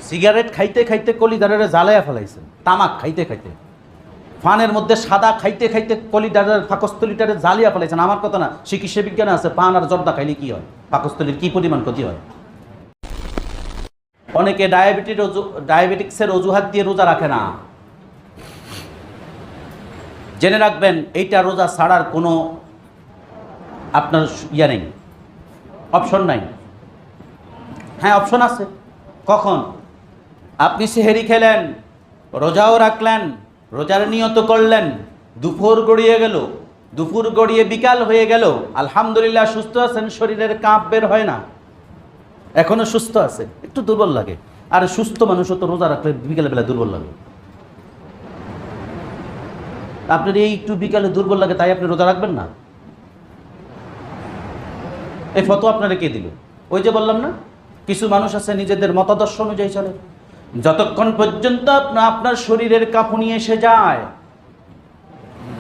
Cigarette খাইতে খাইতে কলিদারের জ্বালাইয়া ফেলাইছেন, তামাক খাইতে খাইতে, ফানের মধ্যে সাদা খাইতে খাইতে কলিদারের পাকস্থলীটারে জ্বালিয়া ফেলাইছেন। আমার কথা না, চিকিৎসা বিজ্ঞানে আছে পান আর জর্দা খাইলে কি হয়, পাকস্থলীর কি পরিমাণ ক্ষতি হয়। অনেকে ডায়াবেটিক্সের অজুহাত দিয়ে রোজা রাখে না। জেনে রাখবেন এইটা রোজা ছাড়ার কোনো আপনার নেই, অপশন নাই। হ্যাঁ, অপশন আছে। কখন? আপনি সেহেরি খেলেন, রোজাও রাখলেন, রোজার নিয়ত করলেন, দুপুর গড়িয়ে গেল, দুপুর গড়িয়ে বিকাল হয়ে গেল, আলহামদুলিল্লাহ সুস্থ আছেন, শরীরের কাঁপ বের হয় না, এখনো সুস্থ আছে, একটু দুর্বল লাগে। আর সুস্থ মানুষও তো রোজা রাখলে বিকালবেলা দুর্বল লাগে। আপনার এই একটু বিকালে দুর্বল লাগে তাই আপনি রোজা রাখবেন না? এই ফতোয়া আপনারা কে দিল? ওই যে বললাম না, কিছু মানুষ আছে নিজেদের মতাদর্শ অনুযায়ী চলে। যতক্ষণ পর্যন্ত আপনার শরীরের কাঁপুনি এসে যায়,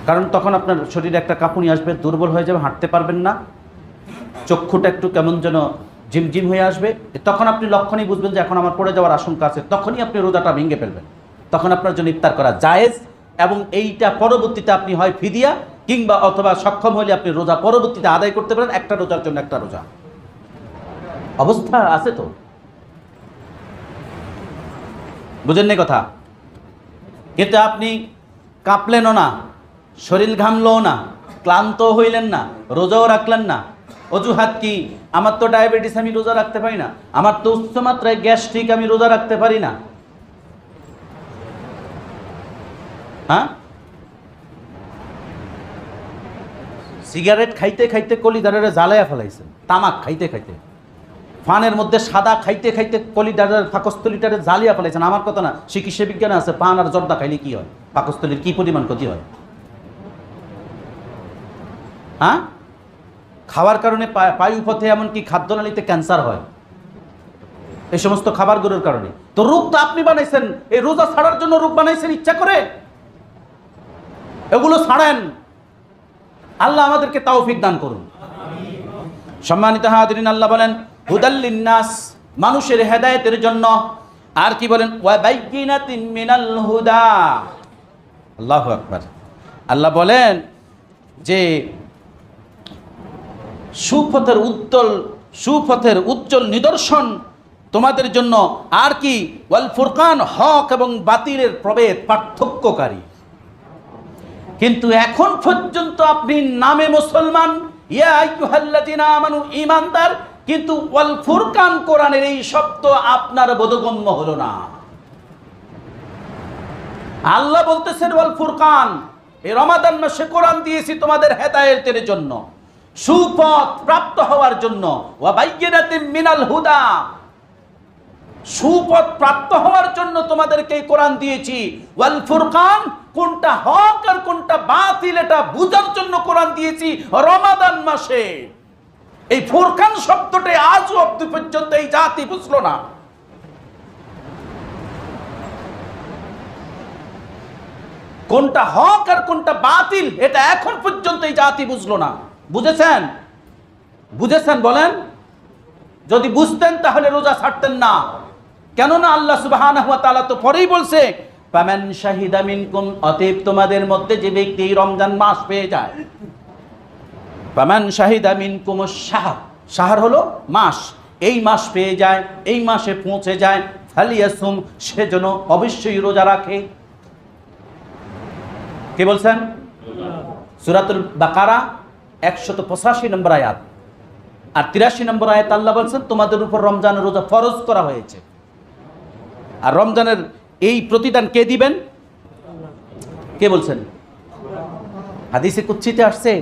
কারণ তখন আপনার শরীরে একটা কাঁপুনি আসবে, দুর্বল হয়ে যাবে, হাঁটতে পারবেন না, চক্ষুটা একটু কেমন যেন ঝিমঝিম হয়ে আসবে, তখন আপনি লক্ষণই বুঝবেন যে এখন আমার পড়ে যাওয়ার আশঙ্কা আছে, তখনই আপনি রোজাটা ভেঙে ফেলবেন। তখন আপনার জন্য ইফতার করা জায়েজ, এবং এইটা পরবর্তীতে আপনি হয় ফিদিয়া কিংবা অথবা সক্ষম হলে আপনি রোজা পরবর্তীতে আদায় করতে পারেন, একটা রোজার জন্য একটা রোজা। অবস্থা আছে তো, বুঝেন না কথা? কিন্তু আপনি কাঁপলেনও না, শরীর ঘামলও না, ক্লান্ত হইলেন না, রোজাও রাখলেন না। অজুহাত কি? আমার তো ডায়াবেটিস, আমি রোজা রাখতে পারি না, আমার তো উচ্চমাত্রায় গ্যাস্ট্রিক, আমি রোজা রাখতে পারি না। হ্যাঁ, সিগারেট খাইতে খাইতে কলিদারের জ্বালাইয়া ফেলাইছেন, তামাক খাইতে খাইতে, ফানের মধ্যে সাদা খাইতে খাইতে কলিদারের পাকস্থলীটারে জ্বালিয়া ফেলাইছেন। আমার কথা না, চিকিৎসা বিজ্ঞানে আছে পান আর জর্দা খাইলে কি হয়, পাকস্থলীর কি পরিমাণ ক্ষতি হয়। হ্যাঁ, খাওয়ার কারণে পায়ুপথে এমনকি খাদ্যনালীতে ক্যান্সার হয়, এই সমস্ত খাবারগুলোর কারণে। তো রোগ তো আপনি বানাইছেন, এই রোজা ছাড়ার জন্য রোগ বানাইছেন ইচ্ছা করে। এগুলো ছাড়েন, আল্লাহ আমাদেরকে তাওফিক দান করুন। সম্মানিত হাজিরিন, আল্লাহ বলেন হুদাল্লিন নাস, মানুষের হেদায়েতের জন্য। আর কি বলেন? ওয়া বাইয়িনাতিন মিনাল হুদা। আল্লাহু আকবার। আল্লাহ বলেন যে সুপথের উজ্জ্বল নিদর্শন তোমাদের জন্য। আর কি? ওয়াল ফুরকান, হক এবং বাতিলের প্রভেদ, পার্থক্যকারী। কিন্তু এখন পর্যন্ত আপনি নামে মুসলমান, ইয়া আইয়ুহাল্লাযিনা আমানু, ঈমানদার, কিন্তু ওয়াল ফুরকান কোরআনের এই শব্দ আপনার বোধগম্য হলো না। আল্লাহ বলতেছেন ওয়াল ফুরকান, এই রমাদান মাসে কোরআন দিয়েছি তোমাদের হেদায়েতের জন্য, সুপথ প্রাপ্ত হওয়ার জন্য। ওয়া বাইয়িনাতিন মিনাল হুদা, সুপথ প্রাপ্ত হওয়ার জন্য তোমাদেরকে কোরআন দিয়েছি। ওয়াল ফুরকান, কোনটা হক আর কোনটা বাতিল এটা বুঝার জন্য কোরআন দিয়েছি রমাদান মাসে। এই ফুরকান শব্দটা আজও অবধি পর্যন্ত এই জাতি বুঝলো না। কোনটা হক আর কোনটা বাতিল এটা এখন পর্যন্ত এই জাতি বুঝলো না। বুঝেছেন? বুঝেছেন বলেন? যদি বুঝতেন তাহলে রোজা ছাড়তেন না। কেননা আল্লাহ সুবহানাহু ওয়া তাআলা তো পরেই বলছে ফামান শাহিদা মিনকুম, অতএব তোমাদের মধ্যে যে ব্যক্তি রমজান মাস পেয়ে যায়, ফামান শাহিদা মিনকুমুশ শাহর, শাহর হলো মাস, এই মাস পেয়ে যায়, এই মাসে পৌঁছে যায়, ফালিয়াসুম, সেজন্য অবশ্যই রোজা রাখে। কে বলছেন? সূরাতুল বাকারা 185 নম্বর আয়াত আর 83 নম্বর আয়াত আল্লাহ বলছেন তোমাদের উপর রমজানের রোজা ফরজ করা হয়েছে। আর রমজানের এই প্রতিদান কে দিবেন? কে বলছেন? হাদিসে কুদসিতে আসছে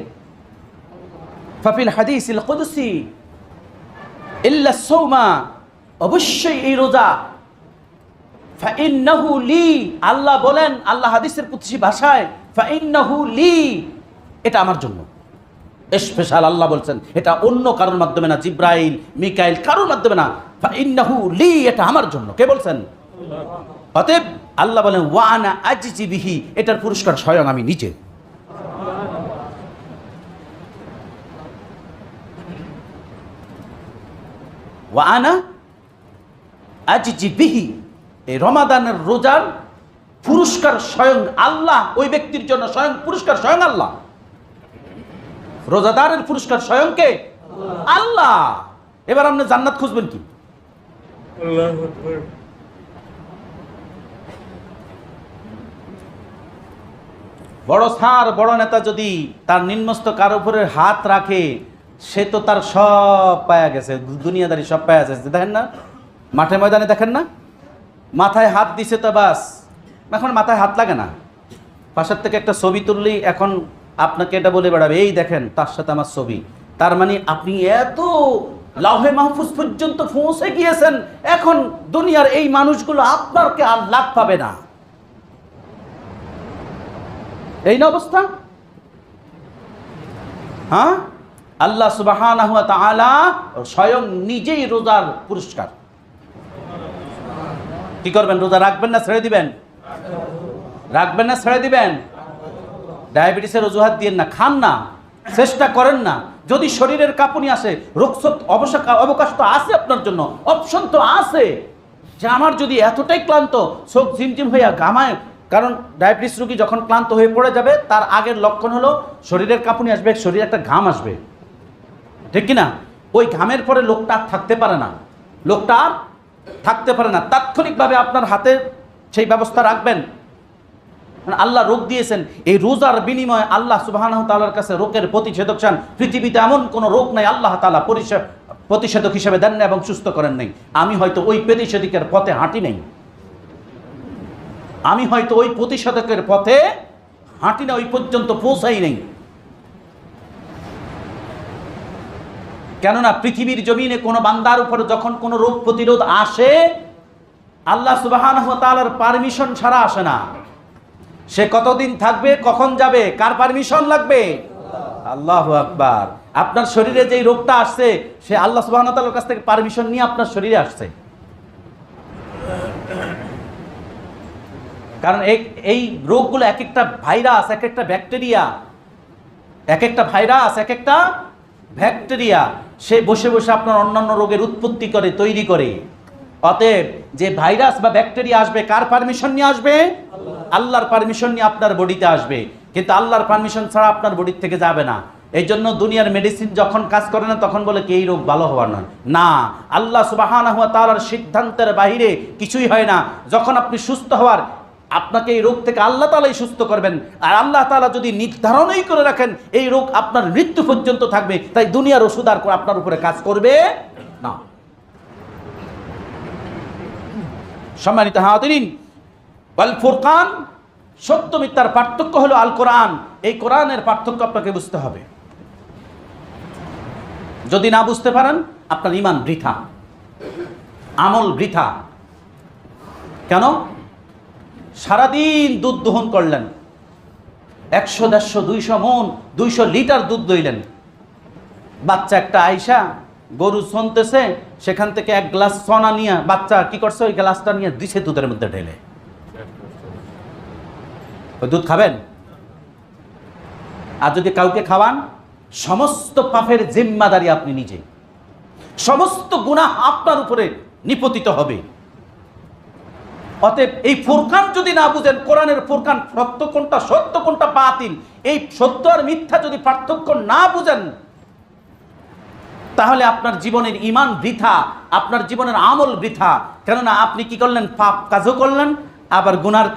ফাফিল হাদিসিল কুদসি ইল্লা সাওমা, অবশ্যই এই রোজা, ফাইন্নাহু লি, আল্লাহ বলেন, আল্লাহ হাদিসের কুদসি ভাষায় ফাইন্নাহু লি, এটা আমার জন্য। স্পেশাল আল্লাহ বলছেন, এটা অন্য কারোর মাধ্যমে না, জিব্রাইল মিকাইল কারোর মাধ্যমে না, ফাইন্নাহু লি, এটা আমার জন্য। কে বলছেন? অতএব আল্লাহ বলেন ওয়া আনা আজজি বিহি, এটার পুরস্কার স্বয়ং আমি নিজে। ওয়া আনা আজজি বিহি, এই রমাদানের রোজার পুরস্কার স্বয়ং আল্লাহ, ওই ব্যক্তির জন্য স্বয়ং পুরস্কার স্বয়ং আল্লাহ। রোজাদারের পুরস্কার স্বয়ং কে? আল্লাহ। এবার আপনি জান্নাত খুঁজবেন কি? বড় স্যার বড় নেতা যদি তার নিম্নস্থ কার উপরে হাত রাখে, সে তো তার সব পায়া গেছে, দুনিয়াদারি সব পায়া গেছে। দেখেন না মাঠে ময়দানে, দেখেন না মাথায় হাত দিছে তো বাস, এখন মাথায় হাত লাগে না। পাশের থেকে একটা ছবি তুললেই এখন আপনাকে এটা বলে বেড়াবে, এই দেখেন তার সাথে আমার ছবি। তার মানে আপনি এত লাউহে মাহফুজ পর্যন্ত পৌঁছে গিয়েছেন, এখন দুনিয়ার এই মানুষগুলো আপনাকে আর লাভ পাবে না। এই না অবস্থা? হ্যাঁ, আল্লাহ সুবহানাহু ওয়া তাআলা স্বয়ং নিজেই রোজার পুরস্কার। কি করবেন? রোজা রাখবেন না ছেড়ে দিবেন? রাখবেন না ছেড়ে দিবেন? ডায়াবেটিসের অজুহাত দিয়েন না, খান না, চেষ্টা করেন না। যদি শরীরের কাঁপুনি আসে, রোগসত অবকাশ তো আছে আপনার জন্য, অপশন তো আছে যে আমার যদি এতটাই ক্লান্ত, চোখ ঝিমঝিম হইয়া ঘামায়। কারণ ডায়াবেটিস রোগী যখন ক্লান্ত হয়ে পড়ে যাবে, তার আগের লক্ষণ হলো শরীরের কাঁপুনি আসবে, শরীরে একটা ঘাম আসবে, ঠিক কিনা? ওই ঘামের পরে লোকটা আর থাকতে পারে না, লোকটা আর থাকতে পারে না। তাৎক্ষণিকভাবে আপনার হাতে সেই ব্যবস্থা রাখবেন। আল্লাহ রোগ দিয়েছেন, এই রোজার বিনিময়ে আল্লাহ সুবহানাহু ওয়া তাআলার কাছে রোগের প্রতিষেধক চান। পৃথিবীতে এমন কোনো রোগ নাই আল্লাহ তাআলা প্রতিষেধক হিসেবে দেন না এবং সুস্থ করেন নাই। আমি হয়তো ওই প্রতিষেধকের পথে হাঁটি নাই, আমি হয়তো ওই প্রতিষেধকের পথে হাঁটি না, ওই পর্যন্ত পৌঁছাই নেই। কেননা পৃথিবীর জমিনে কোনো বান্দার উপর যখন কোনো রোগ প্রতিরোধ আসে, আল্লাহ সুবহানাহু ওয়া তাআলার পারমিশন ছাড়া আসে না। সে কতদিন থাকবে, কখন যাবে, কার পারমিশন লাগবে? আল্লাহু আকবার। আপনার শরীরে যেই রোগটা আসছে, সে আল্লাহ সুবহানাহু ওয়া তাআলার কাছ থেকে পারমিশন নিয়ে আপনার শরীরে আসছে। কারণ এই রোগগুলো এক একটা ভাইরাস, এক একটা ব্যাকটেরিয়া, এক একটা ভাইরাস, এক একটা ব্যাকটেরিয়া, সে বসে বসে আপনার অন্যান্য রোগের উৎপত্তি করে, তৈরি করে। অতএব যে ভাইরাস বা ব্যাকটেরিয়া আসবে, কার পারমিশন নিয়ে আসবে? আল্লাহর পারমিশন নিয়ে আপনার বডিতে আসবে। কিন্তু আল্লাহর পারমিশন ছাড়া আপনার বডির থেকে যাবে না। এই জন্য দুনিয়ার মেডিসিন যখন কাজ করে না, তখন বলে কি এই রোগ ভালো হওয়ার নয়। না, আল্লাহ সুবহানাহু ওয়া তাআলার সিদ্ধান্তের বাইরে কিছুই হয় না। যখন আপনি সুস্থ হওয়ার, আপনাকে এই রোগ থেকে আল্লাহ তাআলাই সুস্থ করবেন। আর আল্লাহ তাআলা যদি নির্ধারণই করে রাখেন এই রোগ আপনার মৃত্যু পর্যন্ত থাকবে, তাই দুনিয়ার ওষুধ আর আপনার উপরে কাজ করবে না। সম্মানিত হাজিরিন, ওয়াল ফুরকান, সত্য মিথ্যার পার্থক্য হলো আল কোরআন। এই কোরআনের পার্থক্য আপনাকে বুঝতে হবে। যদি না বুঝতে পারেন, আপনার ঈমান বৃথা, আমল বৃথা। কেন? সারাদিন দুধ দহন করলেন, 100, 150, 200 মন, 200 লিটার দুধ দইলেন। বাচ্চা একটা আইসা গরু ছনতেছে, সেখান থেকে এক গ্লাস ছনা নিয়ে বাচ্চা কি করছে, ওই গ্লাসটা নিয়ে দিছে দুধের মধ্যে ঢেলে। ওই দুধ খাবেন? আর যদি কাউকে খাওয়ান, সমস্ত পাপের জিম্মাদারি আপনি নিজে, সমস্ত গুনাহ আপনার উপরে নিপতিত হবে। অতএব এই ফুরকান যদি না বুঝেন, কোরআনের ফুরকান, সত্য কোনটা, সত্য কোনটা বাতিল, এই সত্য আর মিথ্যা যদি পার্থক্য না বুঝেন, তাহলে আপনার জীবনের ঈমান বৃথা, আপনার জীবনের আমল বৃথা। কেননা আপনি কি করলেন? পাপ কাজও করলেন, আবার গুনার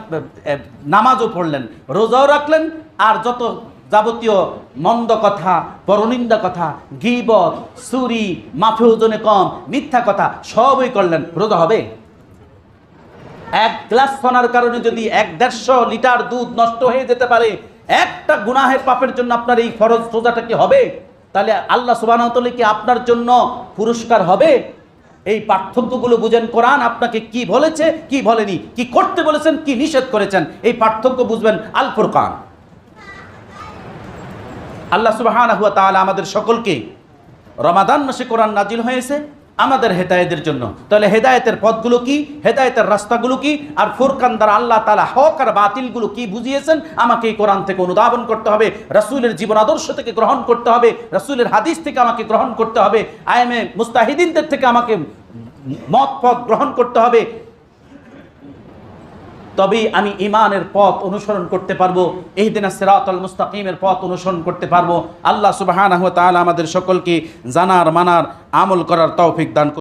নামাজও পড়লেন, রোজাও রাখলেন, আর যত যাবতীয় মন্দ কথা, পরনিন্দা কথা, গীবত, চুরি, মাফে ওজনে কম, মিথ্যা কথা সবই করলেন। রোজা হবে? এক গ্লাস সোনার কারণে যদি 150 লিটার দুধ নষ্ট হয়ে যেতে পারে, একটা গুনাহের পাপের জন্য আপনার এই ফরজ রোজাটা কি হবে? তাহলে আল্লাহ সুবহানাহু ওয়া তাআলা কি আপনার জন্য পুরস্কার হবে? এই পার্থক্যগুলো বুঝেন। কোরআন আপনাকে কি বলেছে, কি বলেনি, কি করতে বলেছেন, কি নিষেধ করেছেন, এই পার্থক্য বুঝবেন। আল ফুরকান। আল্লাহ সুবহানাহু ওয়া তাআলা আমাদের সকলকে, রমাদান মাসে কোরআন নাজিল হয়েছে আমাদের হেদায়েতের জন্য। তাহলে হেদায়েতের পথগুলো কি, হেদায়েতের রাস্তাগুলো কি, আর ফুরকান দ্বারা আল্লাহ তাআলা হক আর বাতিলগুলো কি বুঝিয়েছেন, আমাকে এই কোরআন থেকে অনুধাবন করতে হবে, রাসূলের জীবন আদর্শ থেকে গ্রহণ করতে হবে, রাসূলের হাদিস থেকে আমাকে গ্রহণ করতে হবে, আইএমএ মুস্তাহিদিনদের থেকে আমাকে মত পথ গ্রহণ করতে হবে। তবেই আমি ঈমানের পথ অনুসরণ করতে পারবো, ইহদিনাস সিরাতাল মুস্তাকিমের পথ অনুসরণ করতে পারবো। আল্লাহ সুবহানাহু ওয়া তাআলা আমাদের সকলকে জানার, মানার, আমল করার তৌফিক দান করুন।